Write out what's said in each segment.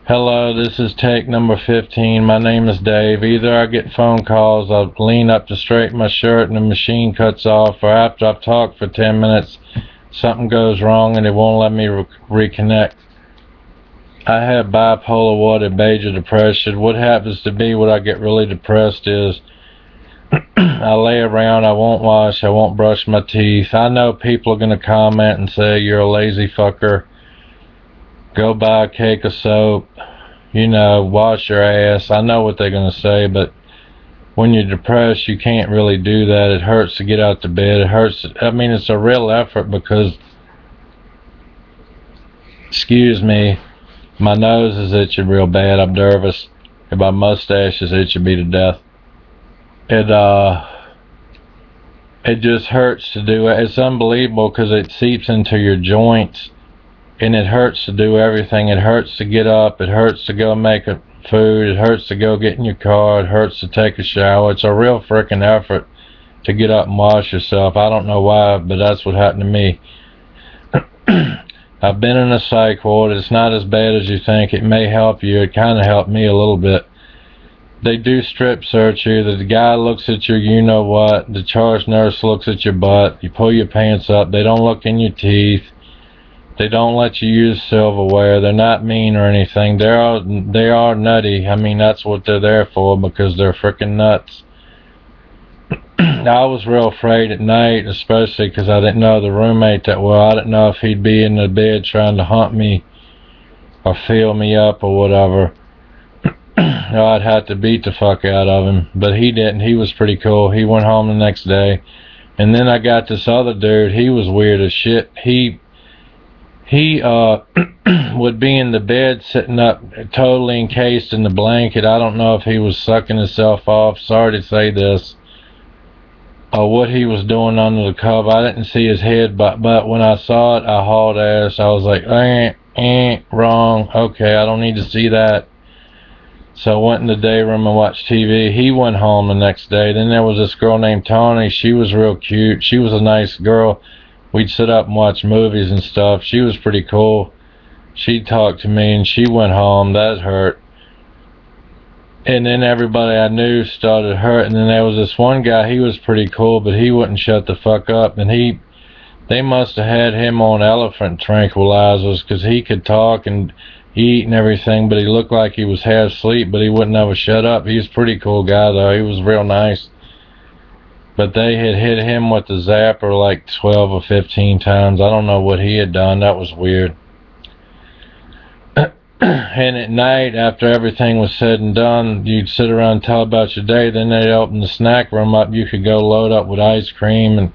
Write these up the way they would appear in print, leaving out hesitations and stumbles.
Hello, this is take number 15. My name is Dave. Either I get phone calls, I'll lean up to straighten my shirt and the machine cuts off, or after I've talked for 10 minutes, something goes wrong and it won't let me reconnect. I have bipolar water, major depression. What happens to me when I get really depressed is I lay around, I won't wash, I won't brush my teeth. I know people are going to comment and say, you're a lazy fucker. Go buy a cake of soap. Wash your ass. I know what they're going to say, but when you're depressed, you can't really do that. It hurts to get out to bed. It hurts. I mean, it's a real effort because, excuse me, my nose is itching real bad. I'm nervous. And my mustache is itching me to death. It just hurts to do it. It's unbelievable because it seeps into your joints. And it hurts to do everything. It hurts to get up. It hurts to go make food. It hurts to go get in your car. It hurts to take a shower. It's a real freaking effort to get up and wash yourself. I don't know why, but that's what happened to me. I've been in a psych ward. It's not as bad as you think. It may help you. It kind of helped me a little bit. They do strip search you. The guy looks at your you-know-what. The charge nurse looks at your butt. You pull your pants up. They don't look in your teeth. They don't let you use silverware. They're not mean or anything. They are nutty. I mean, that's what they're there for, because they're freaking nuts. I was real afraid at night, especially because I didn't know the roommate that well. I didn't know if he'd be in the bed trying to hunt me or feel me up or whatever. I'd have to beat the fuck out of him, but he didn't. He was pretty cool. He went home the next day. And then I got this other dude. He was weird as shit. He would be in the bed sitting up totally encased in the blanket. I don't know if he was sucking himself off, sorry to say this, or what he was doing under the cover. I didn't see his head, but when I saw it, I hauled ass. I was like, wrong, okay, I don't need to see that. So I went in the day room and watched TV. He went home the next day. Then there was this girl named Tony. She was real cute. She was a nice girl. We'd sit up and watch movies and stuff. She was pretty cool. She talked to me and she went home. That hurt. And then everybody I knew started hurting. And then there was this one guy, he was pretty cool, but he wouldn't shut the fuck up. And they must have had him on elephant tranquilizers, because he could talk and eat and everything, but he looked like he was half asleep, but he wouldn't ever shut up. He was a pretty cool guy though. He was real nice. But they had hit him with the zapper like 12 or 15 times. I don't know what he had done. That was weird. And at night, after everything was said and done, you'd sit around and tell about your day. Then they'd open the snack room up. You could go load up with ice cream and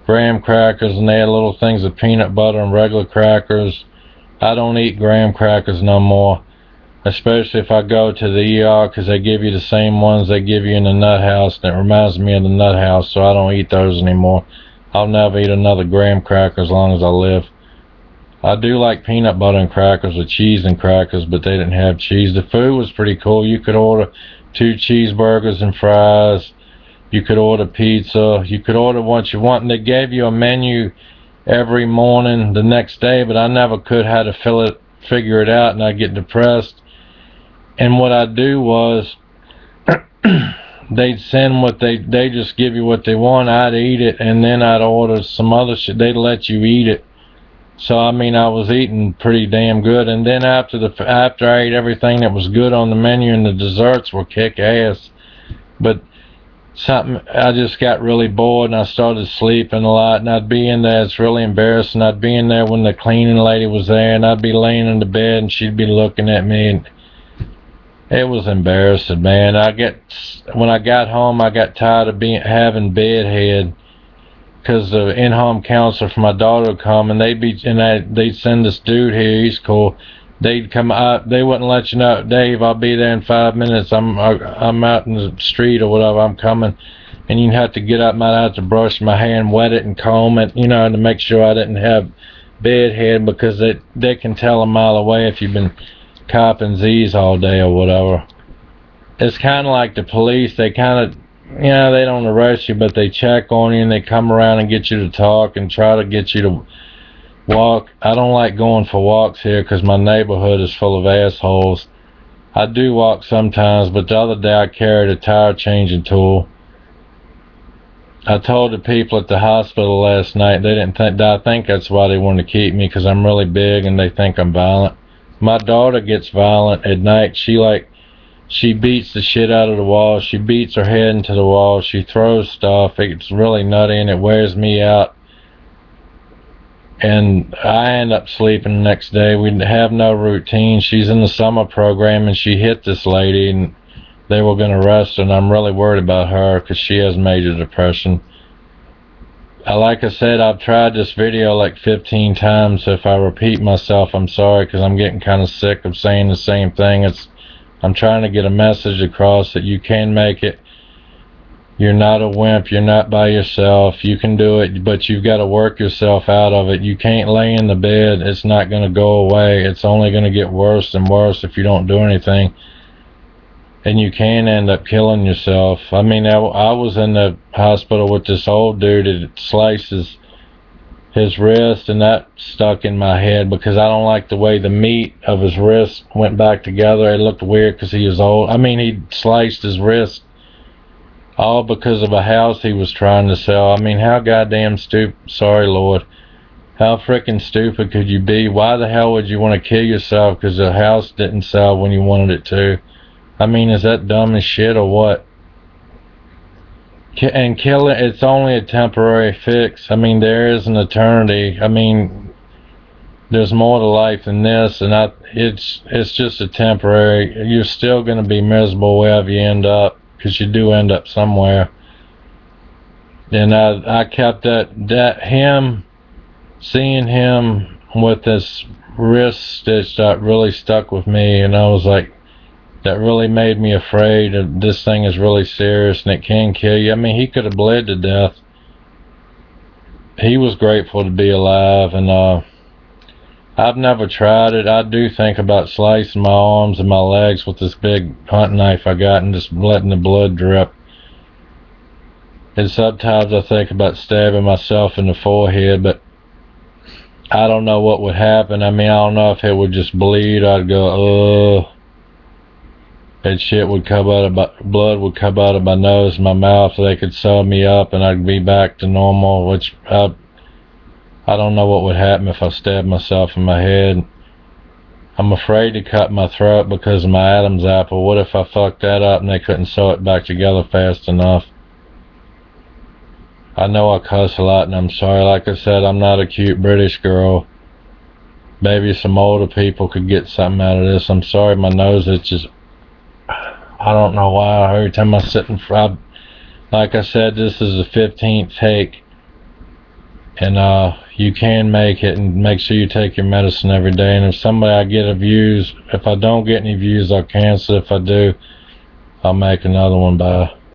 graham crackers, and they had little things of peanut butter and regular crackers. I don't eat graham crackers no more, especially if I go to the ER, because they give you the same ones they give you in the nut house, and it reminds me of the nut house, so I don't eat those anymore. I'll never eat another graham cracker as long as I live. I do like peanut butter and crackers or cheese and crackers, but they didn't have cheese. The food was pretty cool. You could order 2 cheeseburgers and fries. You could order pizza. You could order what you want, and they gave you a menu every morning the next day, but I never could how to figure it out, and I'd get depressed. And what I'd do was they'd send what they just give you what they want. I'd eat it, and then I'd order some other shit. They'd let you eat it. So I mean, I was eating pretty damn good. And then after I ate everything that was good on the menu, and the desserts were kick ass, but I just got really bored, and I started sleeping a lot, and I'd be in there. It's really embarrassing. I'd be in there when the cleaning lady was there, and I'd be laying in the bed, and she'd be looking at me, and it was embarrassing, man. When I got home, I got tired of having bedhead, because the in-home counselor for my daughter would come, and they'd send this dude here. He's cool. They'd come out. They wouldn't let you know, Dave, I'll be there in 5 minutes. I'm out in the street or whatever. I'm coming, and you'd have to get up. I'd have to brush my hair and wet it and comb it, to make sure I didn't have bedhead, because they can tell a mile away if you've been copping Z's all day or whatever. It's kind of like the police. They kind of, they don't arrest you, but they check on you, and they come around and get you to talk and try to get you to walk. I don't like going for walks here because my neighborhood is full of assholes. I do walk sometimes, but the other day I carried a tire changing tool. I told the people at the hospital last night, they didn't think, I think that's why they want to keep me, because I'm really big and they think I'm violent. My daughter gets violent at night. She beats the shit out of the wall. She beats her head into the wall. She throws stuff. It's really nutty and it wears me out. And I end up sleeping the next day. We have no routine. She's in the summer program and she hit this lady and they were going to arrest her, and I'm really worried about her because she has major depression. Like I said, I've tried this video like 15 times. So if I repeat myself, I'm sorry, because I'm getting kind of sick of saying the same thing. I'm trying to get a message across that you can make it. You're not a wimp. You're not by yourself. You can do it, but you've got to work yourself out of it. You can't lay in the bed. It's not going to go away. It's only going to get worse and worse if you don't do anything. And you can end up killing yourself. I mean, I was in the hospital with this old dude that slices his wrist, and that stuck in my head because I don't like the way the meat of his wrist went back together. It looked weird because he was old. I mean, he sliced his wrist all because of a house he was trying to sell. I mean, how goddamn stupid. Sorry, Lord. How freaking stupid could you be? Why the hell would you want to kill yourself because the house didn't sell when you wanted it to? I mean, is that dumb as shit or what? And killing, it's only a temporary fix. I mean, there is an eternity. I mean, there's more to life than this, and it's just a temporary. You're still going to be miserable wherever you end up, because you do end up somewhere. And I kept seeing him with this wrist stitch that really stuck with me, and I was like, that really made me afraid of this thing is really serious and it can kill you. I mean, he could have bled to death. He was grateful to be alive, and I've never tried it. I do think about slicing my arms and my legs with this big hunting knife I got and just letting the blood drip. And sometimes I think about stabbing myself in the forehead, but I don't know what would happen. I mean, I don't know if it would just bleed. I'd go, ugh. And shit would come out of blood would come out of my nose and my mouth, so they could sew me up and I'd be back to normal, which I don't know what would happen if I stabbed myself in my head. I'm afraid to cut my throat because of my Adam's apple. What if I fucked that up and they couldn't sew it back together fast enough? I know I cuss a lot and I'm sorry. Like I said, I'm not a cute British girl. Maybe some older people could get something out of this. I'm sorry, my nose itches. I don't know why. Every time I sit in front, like I said, this is the 15th take, and you can make it, and make sure you take your medicine every day. And if I don't get any views, I'll cancel. If I do, I'll make another one. Bye.